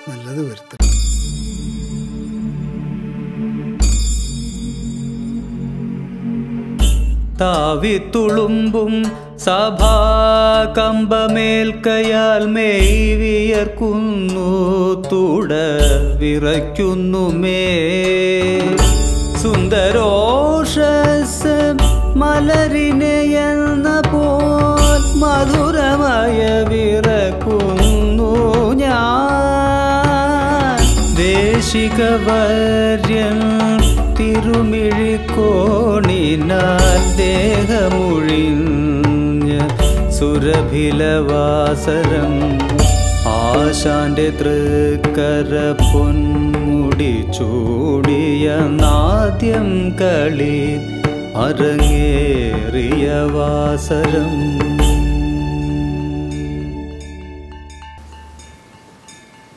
നല്ലത് വരുത്തട്ടെ. താവിത്തുളുമ്പും സഭാകമ്പമേൽക്കയാൽ മെയ് വിയർക്കുന്നു, തുട വിറയ്ക്കുന്നുമേ. സുന്ദരോഷസ് മലരിനെയെന്ന പോൽ മധുരമായ വിറക്കുന്നു ഞാൻ. ദേശികവര്യൻ തിരുമിഴിക്കോണിനാൽ ദേഹമൊഴിഞ്ഞ സുരഭിലവാസരം. ആശാന്റെ തൃക്കര പൊന്മുടി ചൂടിയ നാദ്യം കളി അരങ്ങേറിയ വാസരം.